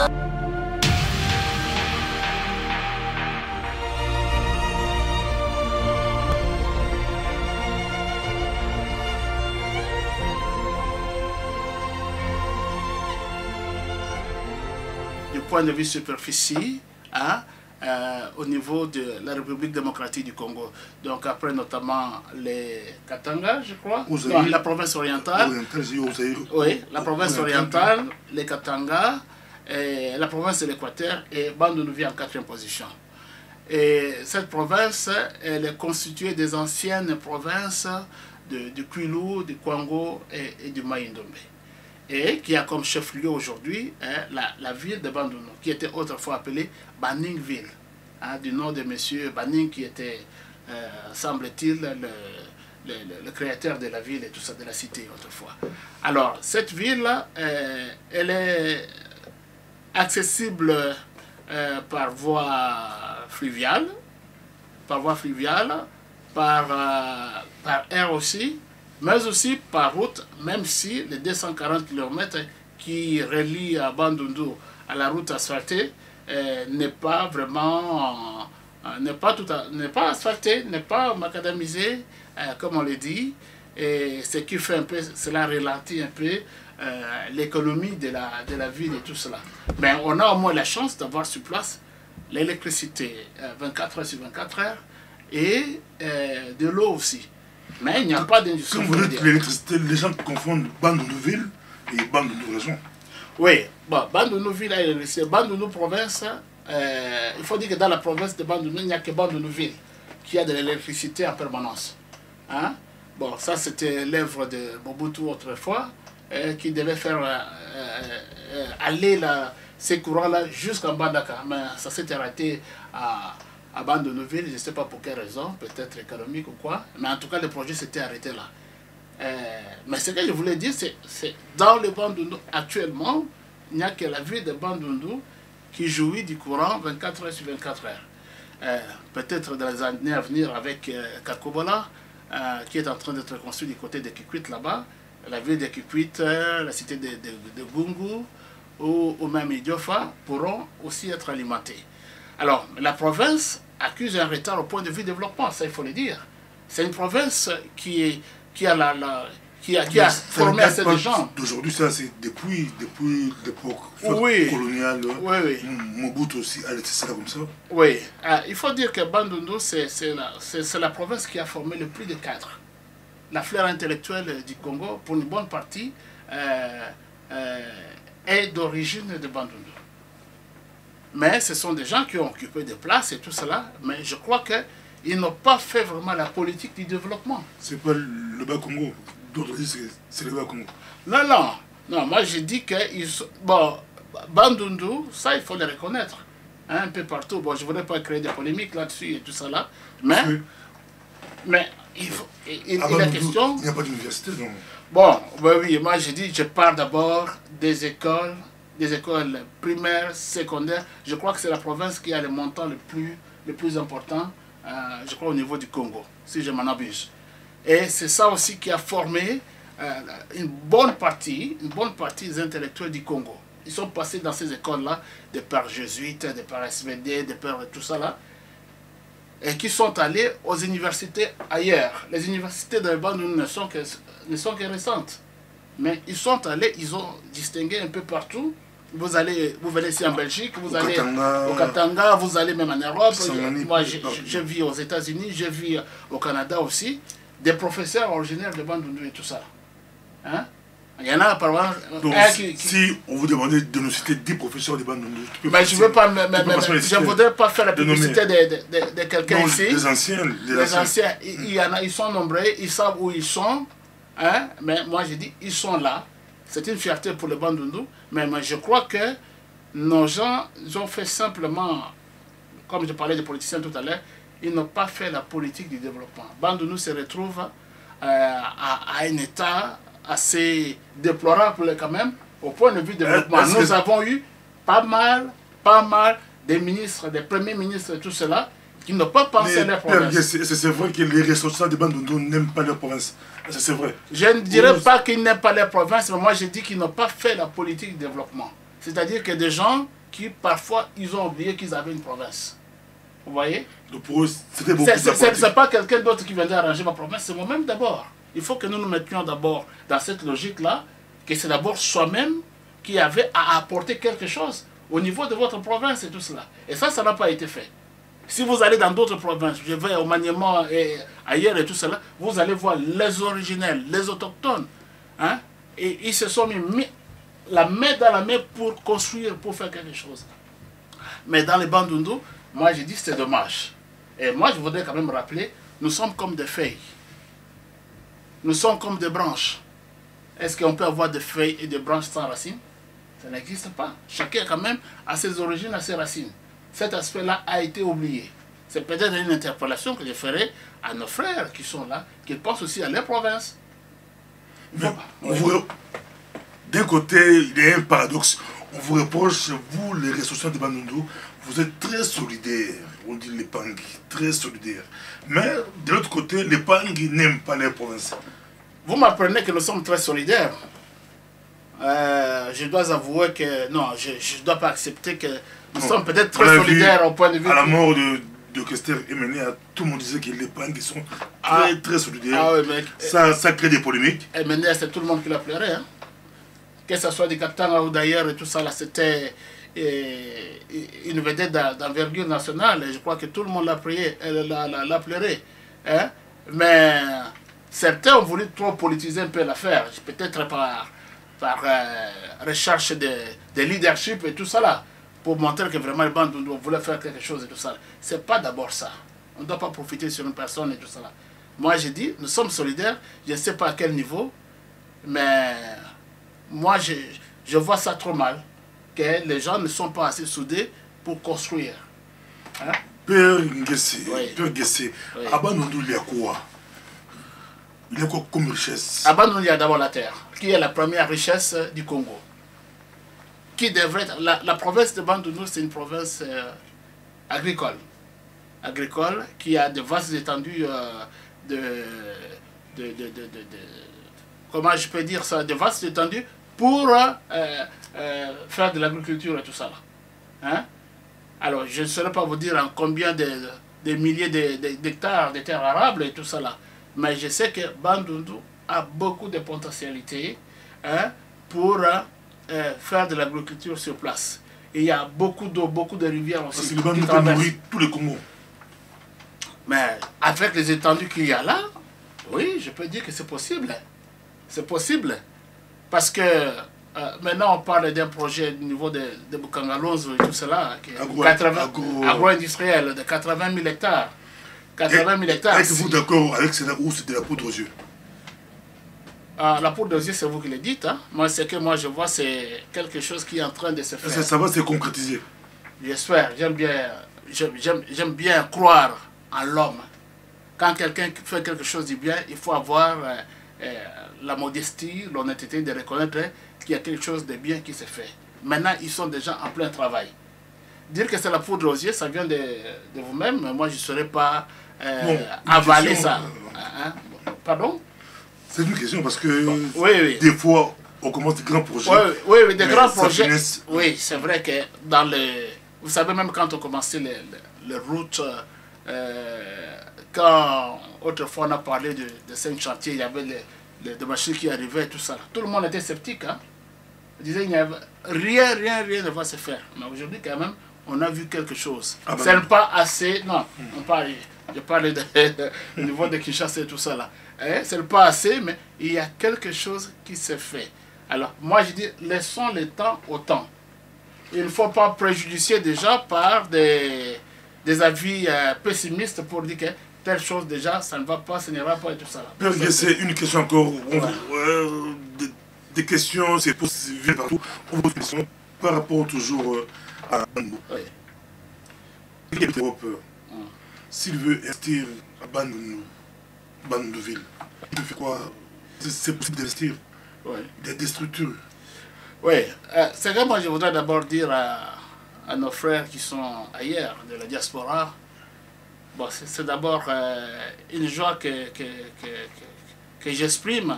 Du point de vue superficie, hein, au niveau de la République démocratique du Congo. Donc après notamment les Katanga, je crois, non, la province orientale, oui, la province orientale, les Katanga, et la province de l'Équateur et Bandundu vit en 4e position. Et cette province, elle est constituée des anciennes provinces du Kwilu, du Kwango et du Mai-Ndombe. Et qui a comme chef-lieu aujourd'hui la ville de Bandundu, qui était autrefois appelée Baningville, hein, du nom de M. Baning, qui était, semble-t-il, le créateur de la ville et tout ça, de la cité autrefois. Alors, cette ville, elle est accessible par voie fluviale, par air aussi, mais aussi par route, même si les 240 km qui relient à Bandundu à la route asphaltée n'est pas vraiment, n'est pas asphaltée, n'est pas macadamisée, comme on le dit, et ce qui fait un peu, cela ralentit un peu l'économie de la ville et tout cela. Mais on a au moins la chance d'avoir sur place l'électricité 24 heures sur 24 heures et de l'eau aussi. Mais il n'y a pas d'industrie. Quand vous dites l'électricité, les gens confondent Bandundu-Ville et Bandundu-Région. Oui, bon, Bandundu-Ville a l'électricité. Bandundu province, il faut dire que dans la province de Bandundu, il n'y a que Bandundu-Ville qui a de l'électricité en permanence. Hein? Bon, ça c'était l'œuvre de Mobutu autrefois, qui devait faire aller ces courants-là jusqu'en Bandaka. Mais ça s'est arrêté à Bandundu-Ville, je ne sais pas pour quelle raison, peut-être économique ou quoi, mais en tout cas le projet s'était arrêté là. Mais ce que je voulais dire, c'est dans le Bandundu, actuellement, il n'y a que la ville de Bandundu qui jouit du courant 24 heures sur 24 heures. Peut-être dans les années à venir avec Kakobola, qui est en train d'être construit du côté de Kikwit là-bas, la ville de Kikwit, la cité de Gungu ou même Idiofa pourront aussi être alimentées. Alors, la province accuse un retard au point de vue développement, ça il faut le dire. C'est une province qui a formé assez de gens. D'aujourd'hui, ça c'est depuis l'époque coloniale. Oui, oui. Mobutu aussi a laissé ça comme ça. Oui, il faut dire que Bandundu, c'est la province qui a formé le plus de cadres. La fleur intellectuelle du Congo, pour une bonne partie, est d'origine de Bandundu. Mais ce sont des gens qui ont occupé des places et tout cela, mais je crois qu'ils n'ont pas fait vraiment la politique du développement. C'est pas le Bas-Congo, d'autres disent que c'est le Bas-Congo. Non, moi j'ai dit que bon, Bandundu, ça il faut le reconnaître, hein, un peu partout. Bon, je ne voudrais pas créer des polémiques là-dessus et tout ça là, mais il est question... Il n'y a pas d'université, donc... Bon, oui, moi j'ai dit, je parle d'abord des écoles primaires, secondaires. Je crois que c'est la province qui a le montant le plus important, je crois, au niveau du Congo, si je m'en abuse. Et c'est ça aussi qui a formé une bonne partie des intellectuels du Congo. Ils sont passés dans ces écoles-là, des pères jésuites, des pères SVD, des pères tout ça là, et qui sont allés aux universités ailleurs. Les universités de Bandundu ne sont que récentes. Mais ils sont allés, ils ont distingué un peu partout. Vous venez ici en Belgique, vous allez au Katanga, vous allez même en Europe. Moi, je vis aux États-Unis, je vis au Canada aussi. Des professeurs originaires de Bandundu et tout ça. Hein? Il y en a par exemple... Si on vous demandait de nous citer 10 professeurs de Bandundu, mais je ne voudrais pas faire la publicité de quelqu'un ici. Les anciens. Les anciens, il y en a, ils sont nombreux, ils savent où ils sont. Hein? Mais moi je dis, ils sont là. C'est une fierté pour le Bandundu. Mais je crois que nos gens ont fait simplement, comme je parlais des politiciens tout à l'heure, ils n'ont pas fait la politique du développement. Bandundu se retrouve à un état assez déplorable quand même, au point de vue du développement. Nous avons eu pas mal des ministres, des premiers ministres, tout cela, qui n'ont pas pensé à leur province. C'est vrai que les ressortissants de Bandundu n'aiment pas leur province. C'est vrai. Je ne dirais pas qu'ils n'aiment pas leur province, mais moi je dis qu'ils n'ont pas fait la politique de développement. C'est-à-dire que des gens qui, parfois, ils ont oublié qu'ils avaient une province. Vous voyez? Donc pour eux, c'était beaucoup de politique. C'est pas quelqu'un d'autre qui viendrait arranger ma province, c'est moi-même d'abord. Il faut que nous nous mettions d'abord dans cette logique-là, que c'est d'abord soi-même qui avait à apporter quelque chose au niveau de votre province et tout cela. Et ça n'a pas été fait. Si vous allez dans d'autres provinces, je vais au Maniement et ailleurs et tout cela, vous allez voir les originels, les autochtones. Hein? Et ils se sont mis la main dans la main pour construire, pour faire quelque chose. Mais dans les Bandundu, moi j'ai dit c'est dommage. Et moi je voudrais quand même rappeler, nous sommes comme des feuilles. Nous sommes comme des branches. Est-ce qu'on peut avoir des feuilles et des branches sans racines? Ça n'existe pas. Chacun quand même a ses origines, a ses racines. Cet aspect-là a été oublié. C'est peut-être une interpellation que je ferai à nos frères qui sont là, qui pensent aussi à leur province. D'un côté, il y a un paradoxe. On vous reproche, vous, les ressortissants de Bandundu, vous êtes très solidaires. On dit les Pangui, très solidaires. Mais de l'autre côté, les Pangui n'aiment pas leur province. Vous m'apprenez que nous sommes très solidaires. Je dois avouer que non, je ne dois pas accepter que nous sommes peut-être très solidaires au point de vue. À la mort de Kester Emenea, tout le monde disait que les Pangui sont très solidaires. Ah, oui, mais, ça crée des polémiques. Emenea, c'est tout le monde qui l'a pleuré. Hein? Que ce soit du Katanga ou d'ailleurs et tout ça, là, c'était une vedette d'envergure nationale. Et je crois que tout le monde l'a pleuré. Hein? Mais certains ont voulu trop politiser un peu l'affaire, peut-être par recherche de leadership et tout ça là, pour montrer que vraiment les bandes voulaient faire quelque chose et tout ça. C'est pas d'abord ça. On ne doit pas profiter sur une personne et tout ça là. Moi j'ai dit, nous sommes solidaires, je ne sais pas à quel niveau, mais moi je vois ça trop mal, que les gens ne sont pas assez soudés pour construire. Hein? Père Ngessé, Oui. à Bandundu, il y a quoi? Il y a quoi comme richesse? À Bandundu, il y a d'abord la terre, qui est la première richesse du Congo. Qui devrait être, la province de Bandundu, c'est une province agricole. Agricole, qui a de vastes étendues comment je peux dire ça, de vastes étendues pour faire de l'agriculture et tout ça là. Hein? Alors, je ne saurais pas vous dire en combien de milliers d'hectares de terres arables et tout ça là. Mais je sais que Bandundu a beaucoup de potentialités, hein, pour faire de l'agriculture sur place. Et il y a beaucoup d'eau, beaucoup de rivières aussi. Parce que le Bandundu peut nourrir tous les Congos. Mais avec les étendues qu'il y a là, oui, je peux dire que c'est possible. C'est possible. Parce que maintenant on parle d'un projet au niveau de Bukangalonzo et tout cela, qui est agro-industriel de 80 000 hectares. 80 000 hectares. Êtes-vous d'accord avec cela ou c'est de la poudre aux yeux? La poudre aux yeux, c'est vous qui le dites. Hein? Moi, ce que moi je vois, c'est quelque chose qui est en train de se faire. Ça va se concrétiser. J'espère. J'aime bien croire en l'homme. Quand quelqu'un fait quelque chose de bien, il faut avoir la modestie, l'honnêteté de reconnaître qu'il y a quelque chose de bien qui se fait. Maintenant, ils sont déjà en plein travail. Dire que c'est la poudre aux yeux, ça vient de vous-même. Moi, je ne saurais pas avaler ça. Pardon? C'est une question parce que oui. Des fois, on commence des grands projets. Oui, des grands projets. Oui, c'est vrai que dans les... Vous savez, même quand on commençait les routes, quand autrefois on a parlé de 5 chantiers, il y avait des machines qui arrivaient et tout ça. Tout le monde était sceptique. Hein? On disait qu'il n'y avait rien ne va se faire. Mais aujourd'hui, quand même, on a vu quelque chose. Ce n'est pas assez... Non, je parle au niveau de Kinshasa et tout ça là. Ce n'est pas assez, mais il y a quelque chose qui se fait. Alors, moi je dis, laissons le temps au temps. Il ne faut pas préjudicer déjà par des avis pessimistes pour dire que telle chose déjà, ça ne va pas, ça n'ira pas et tout ça là. C'est une question encore. Des questions, c'est possible partout. On pose des questions par rapport toujours à Bandundu. S'il veut investir à Bandundu-ville, il fait quoi? C'est possible d'investir. Il y a des structures. Oui, c'est que moi je voudrais d'abord dire à nos frères qui sont ailleurs, de la diaspora, bon, c'est d'abord une joie que j'exprime,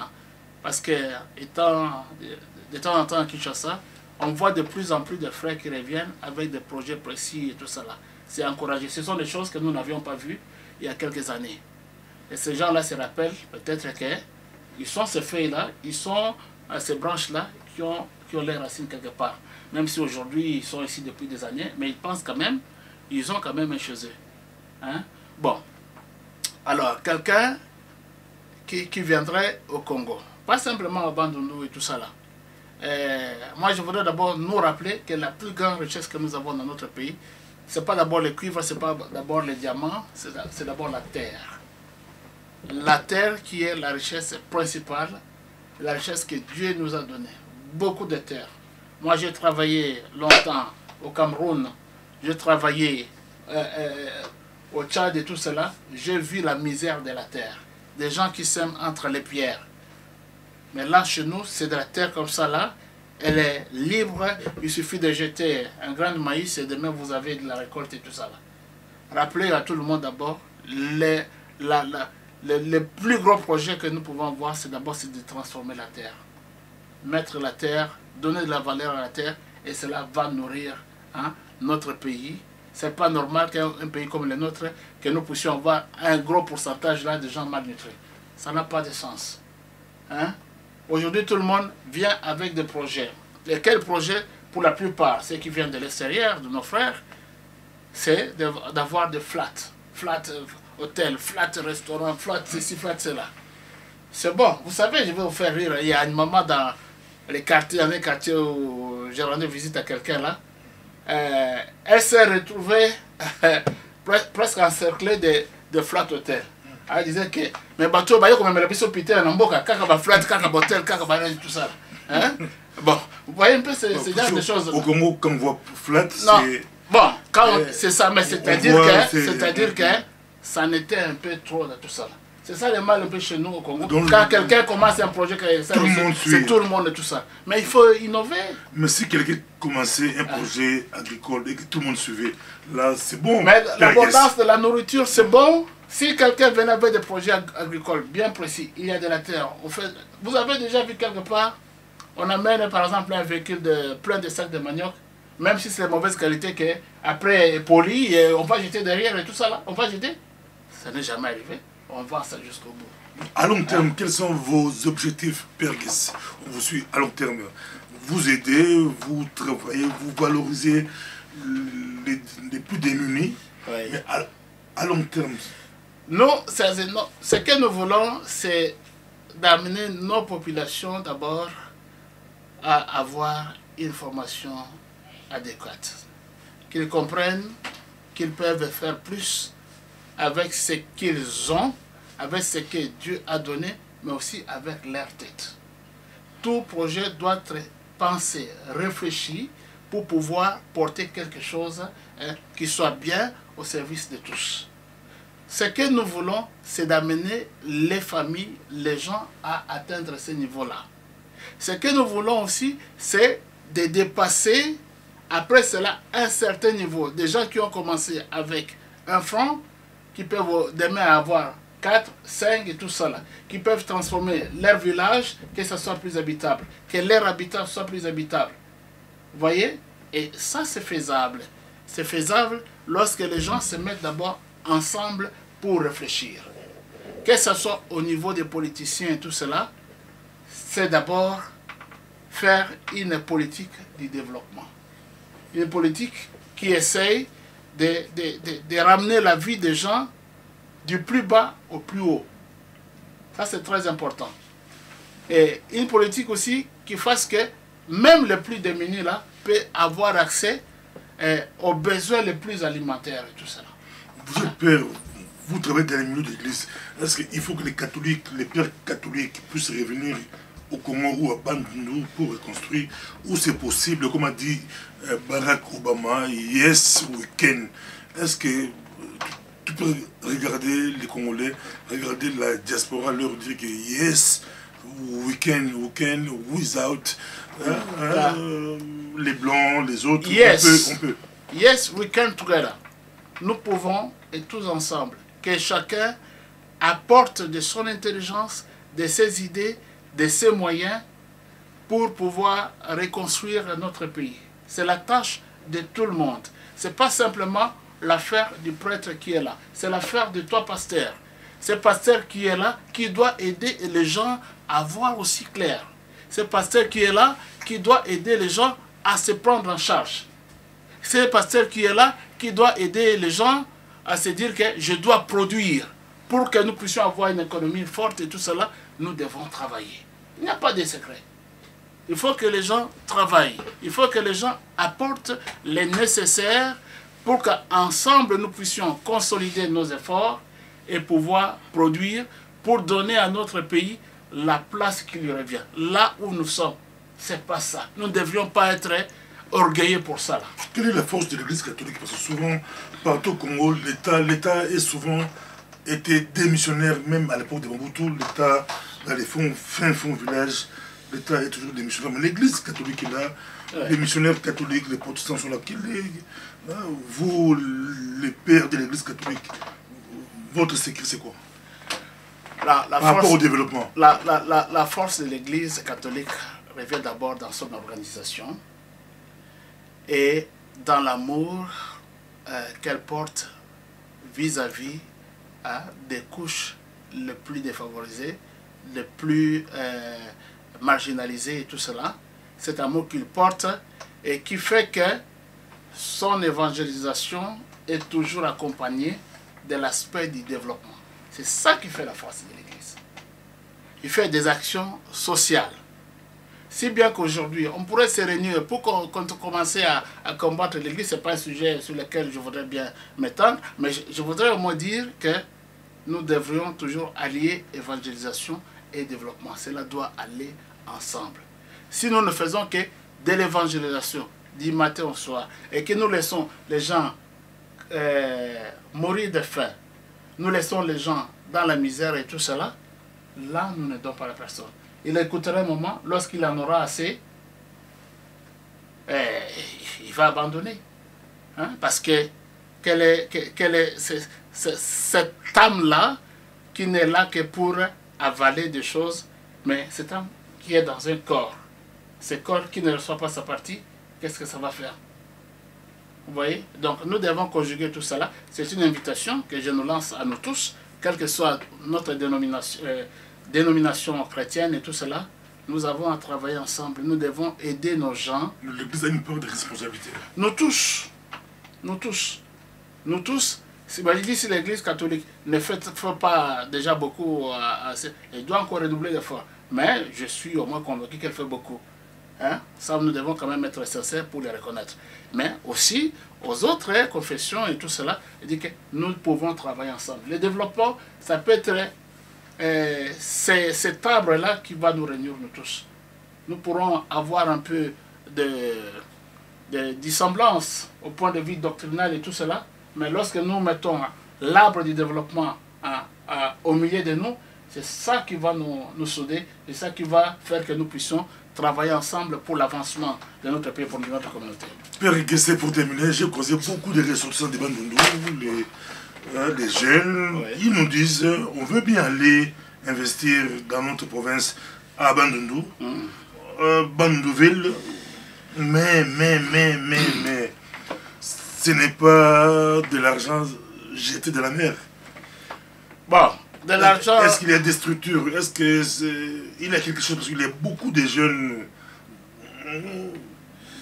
parce que étant de temps en temps à Kinshasa, on voit de plus en plus de frères qui reviennent avec des projets précis et tout ça là. C'est encouragé. Ce sont des choses que nous n'avions pas vues il y a quelques années. Et ces gens-là se rappellent peut-être qu'ils sont ces feuilles-là, ils sont ces branches-là qui ont les racines quelque part. Même si aujourd'hui ils sont ici depuis des années, mais ils pensent quand même, ils ont quand même un chez eux. Hein? Bon, alors quelqu'un qui viendrait au Congo, pas simplement à Bandundu et tout ça là. Moi je voudrais d'abord nous rappeler que la plus grande richesse que nous avons dans notre pays, c'est pas d'abord le cuivre, c'est pas d'abord les diamants, c'est d'abord la terre. La terre qui est la richesse principale, la richesse que Dieu nous a donnée. Beaucoup de terre. Moi j'ai travaillé longtemps au Cameroun, j'ai travaillé au Tchad et tout cela, j'ai vu la misère de la terre. Des gens qui sèment entre les pierres. Mais là, chez nous, c'est de la terre comme ça, là. Elle est libre. Il suffit de jeter un grain de maïs et demain, vous avez de la récolte et tout ça, là. Rappelez à tout le monde d'abord, les plus gros projets que nous pouvons voir, c'est d'abord de transformer la terre. Mettre la terre, donner de la valeur à la terre, et cela va nourrir notre pays. C'est pas normal qu'un pays comme le nôtre, que nous puissions avoir un gros pourcentage là de gens malnutris. Ça n'a pas de sens. Hein? Aujourd'hui, tout le monde vient avec des projets. Et quels projets? Pour la plupart, ceux qui viennent de l'extérieur, de nos frères, c'est d'avoir des flats hôtels, flats restaurants, flats ceci, flats cela. C'est bon. Vous savez, je vais vous faire rire. Il y a une maman dans les quartiers, dans les quartiers où j'ai rendu visite à quelqu'un là. Elle s'est retrouvée presque encerclée de flat hôtels. Elle disait que mais bateau bah comme me biso pité na mboka kaka ba flat kaka ba hôtel kaka ba tout ça. Hein? Bon, vous voyez un peu ce genre de choses. Au Congo quand on voit flat c'est bon, quand c'est ça, mais c'est-à-dire que ça n'était un peu trop de tout ça. C'est ça le mal un peu chez nous au Congo. Donc, quand quelqu'un commence un projet, c'est tout le monde et tout ça. Mais il faut innover. Mais si quelqu'un commençait un projet agricole et que tout le monde suivait, là c'est bon. Mais l'abondance de la nourriture, c'est bon. Si quelqu'un venait avec des projets agricoles bien précis, il y a de la terre. Vous avez déjà vu quelque part, on amène par exemple un véhicule plein de sacs de manioc, même si c'est de mauvaise qualité, qu'après poli, on va jeter derrière et tout ça là, on va jeter. Ça n'est jamais arrivé. On va ça jusqu'au bout. À long terme, quels sont vos objectifs, Père Guess? On vous suit à long terme. Vous aidez, vous travaillez, vous valorisez les plus démunis. Oui. Mais à long terme. Non, ce que nous voulons, c'est d'amener nos populations d'abord à avoir une formation adéquate. Qu'ils comprennent qu'ils peuvent faire plus avec ce qu'ils ont, avec ce que Dieu a donné, mais aussi avec leur tête. Tout projet doit être pensé, réfléchi, pour pouvoir porter quelque chose qui soit bien au service de tous. Ce que nous voulons, c'est d'amener les familles, les gens à atteindre ce niveau-là. Ce que nous voulons aussi, c'est de dépasser, après cela, un certain niveau. Des gens qui ont commencé avec 1 franc, qui peuvent demain avoir 4, 5 et tout ça là, qui peuvent transformer leur village, que ça soit plus habitable, que leur habitat soit plus habitable. Vous voyez? Et ça c'est faisable. C'est faisable lorsque les gens se mettent d'abord ensemble pour réfléchir. Que ce soit au niveau des politiciens et tout cela, c'est d'abord faire une politique du développement. Une politique qui essaye de ramener la vie des gens du plus bas au plus haut. Ça, c'est très important. Et une politique aussi qui fasse que même le plus démuni là peut avoir accès aux besoins les plus alimentaires et tout ça. Vous êtes père, vous travaillez dans les milieux de l'église. Est-ce qu'il faut que les catholiques, les pères catholiques puissent revenir au Congo ou à Bandundu pour reconstruire, ou c'est possible, comme a dit Barack Obama, yes, we can. Est-ce que tu peux regarder les Congolais, regarder la diaspora, leur dire que yes, we can without les blancs, les autres, yes. on peut. Yes, we can together. Nous pouvons, et tous ensemble, que chacun apporte de son intelligence, de ses idées, de ses moyens, pour pouvoir reconstruire notre pays. C'est la tâche de tout le monde. Ce n'est pas simplement l'affaire du prêtre qui est là. C'est l'affaire de toi, pasteur. C'est pasteur qui est là, qui doit aider les gens à voir aussi clair. C'est pasteur qui est là, qui doit aider les gens à se prendre en charge. C'est pasteur qui est là, qui doit aider les gens à se dire que je dois produire. Pour que nous puissions avoir une économie forte et tout cela, nous devons travailler. Il n'y a pas de secret. Il faut que les gens travaillent. Il faut que les gens apportent les nécessaires pour qu'ensemble nous puissions consolider nos efforts et pouvoir produire pour donner à notre pays la place qui lui revient. Là où nous sommes, c'est pas ça. Nous ne devrions pas être orgueilleux pour ça. Là. Quelle est la force de l'Église catholique? Parce que souvent, partout au Congo, l'État est souvent été démissionnaire, même à l'époque de Mobutu, l'État, dans les fins fonds villages, l'État est toujours démissionnaire. Mais l'Église catholique est là, les missionnaires catholiques, les protestants sont là. Vous, les pères de l'Église catholique, votre secret c'est quoi? Par rapport au développement. La force de l'Église catholique revient d'abord dans son organisation et dans l'amour qu'elle porte vis-à-vis des couches les plus défavorisées, les plus marginalisées et tout cela. Cet amour qu'il porte et qui fait que son évangélisation est toujours accompagnée de l'aspect du développement. C'est ça qui fait la force de l'Église. Il fait des actions sociales. Si bien qu'aujourd'hui, on pourrait se réunir pour commencer à combattre l'Église, ce n'est pas un sujet sur lequel je voudrais bien m'étendre, mais je voudrais au moins dire que nous devrions toujours allier évangélisation et développement. Cela doit aller ensemble. Si nous ne faisons que de l'évangélisation du matin au soir et que nous laissons les gens mourir de faim, nous laissons les gens dans la misère et tout cela, là nous ne donnons pas la personne. Il écoutera un moment, lorsqu'il en aura assez, il va abandonner. Hein? Parce que quelle est cette âme-là qui n'est là que pour avaler des choses, mais cette âme qui est dans un corps. Ce corps qui ne reçoit pas sa partie, qu'est-ce que ça va faire? Vous voyez? Donc nous devons conjuguer tout cela. C'est une invitation que je nous lance à nous tous, quelle que soit notre dénomination chrétienne et tout cela. Nous avons à travailler ensemble. Nous devons aider nos gens. L'Église a une part de responsabilité. Nous tous. Nous tous. Nous tous. Si l'Église catholique ne fait pas déjà beaucoup, elle doit encore redoubler d'efforts. Mais je suis au moins convaincu qu'elle fait beaucoup. Hein? Ça, nous devons quand même être sincères pour les reconnaître. Mais aussi, aux autres confessions et tout cela, il dit que nous pouvons travailler ensemble. Le développement, ça peut être cet arbre-là qui va nous réunir, nous tous. Nous pourrons avoir un peu de dissemblance au point de vue doctrinal et tout cela, mais lorsque nous mettons l'arbre du développement au milieu de nous, c'est ça qui va nous souder, c'est ça qui va faire que nous puissions travailler ensemble pour l'avancement de notre pays, pour notre communauté. Père Guessé, pour terminer, j'ai causé beaucoup de ressortissants de Bandundu, les jeunes, oui. Ils nous disent on veut bien aller investir dans notre province à Bandundu, Bandundu-ville, mais ce n'est pas de l'argent jeté de la mer. Bon, de l'argent... Est-ce qu'il y a des structures? Est-ce qu'il y a quelque chose? Parce qu'il y a beaucoup de jeunes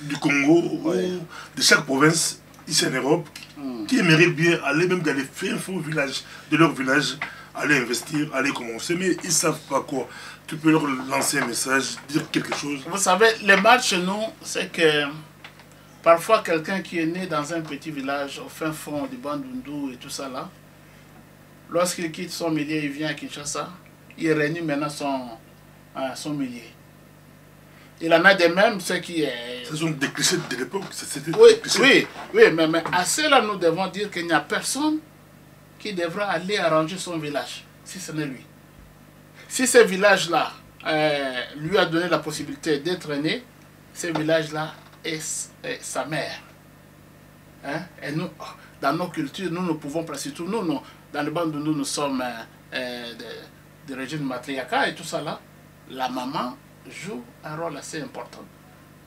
du Congo, oui, de chaque province, ici en Europe, qui aimeraient bien aller même dans les fins fonds villages de leur village, aller investir, aller commencer, mais ils ne savent pas quoi. Tu peux leur lancer un message, dire quelque chose? Vous savez, le mal chez nous, c'est que parfois quelqu'un qui est né dans un petit village au fin fond du Bandundu et tout ça là, lorsqu'il quitte son milieu, il vient à Kinshasa, il réunit maintenant son milieu. Il en a de même ceux qui... Ce sont des clichés de l'époque. Oui, mais à cela, nous devons dire qu'il n'y a personne qui devra aller arranger son village, si ce n'est lui. Si ce village-là lui a donné la possibilité d'être né, ce village-là est sa mère. Hein? Et nous, dans nos cultures, nous ne pouvons pas, surtout nous, dans le bande où nous sommes de régime matriarcal et tout ça là, la maman joue un rôle assez important.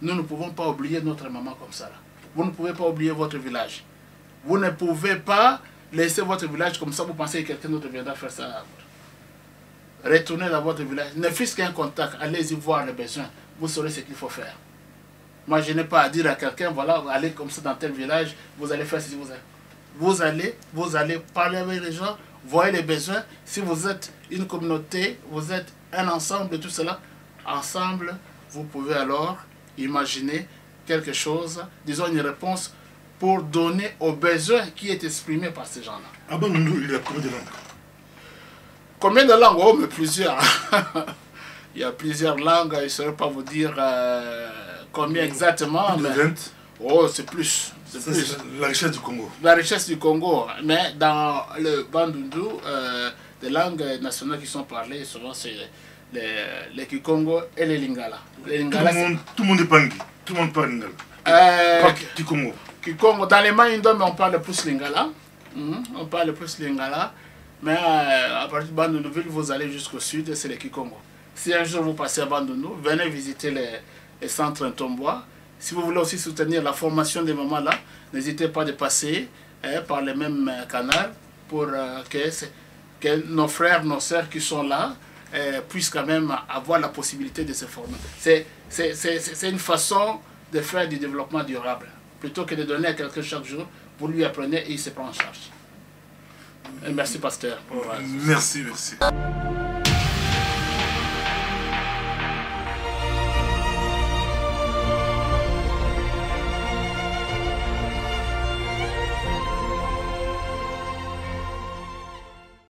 Nous ne pouvons pas oublier notre maman comme ça. Là. Vous ne pouvez pas oublier votre village. Vous ne pouvez pas laisser votre village comme ça, vous pensez que quelqu'un d'autre viendra faire ça. Retournez dans votre village. Ne fût-ce qu'un contact, allez-y voir les besoins. Vous saurez ce qu'il faut faire. Moi, je n'ai pas à dire à quelqu'un, voilà, allez comme ça dans tel village, vous allez faire ceci, vous allez parler avec les gens, voyez les besoins. Si vous êtes une communauté, vous êtes un ensemble de tout cela, ensemble, vous pouvez alors imaginer quelque chose, disons une réponse pour donner aux besoins qui est exprimé par ces gens-là. À Bandundu, il y a combien de langues? Combien de langues? Oh, mais plusieurs. Il y a plusieurs langues, je ne saurais pas vous dire combien exactement. Plus de mais... 20. Oh, c'est plus. C'est la richesse du Congo. La richesse du Congo. Mais dans le Bandundu, les langues nationales qui sont parlées, souvent c'est les Kikongo et les Lingala. Les Lingala tout le monde est Pangui. Tout le monde parle Lingala. Pas Kikongo. Kikongo. Dans les Maïndom, on parle plus Lingala. On parle plus Lingala. Mais à partir de Bandundu, vous allez jusqu'au sud, c'est les Kikongo. Si un jour vous passez à Bandundu, venez visiter les centres Ntombwa. Si vous voulez aussi soutenir la formation des mamans là, n'hésitez pas de passer par les mêmes canaux pour que nos frères, nos sœurs qui sont là puissent quand même avoir la possibilité de se former. C'est une façon de faire du développement durable. Plutôt que de donner à quelqu'un chaque jour, vous lui apprenez et il se prend en charge. Et merci pasteur. Merci, merci.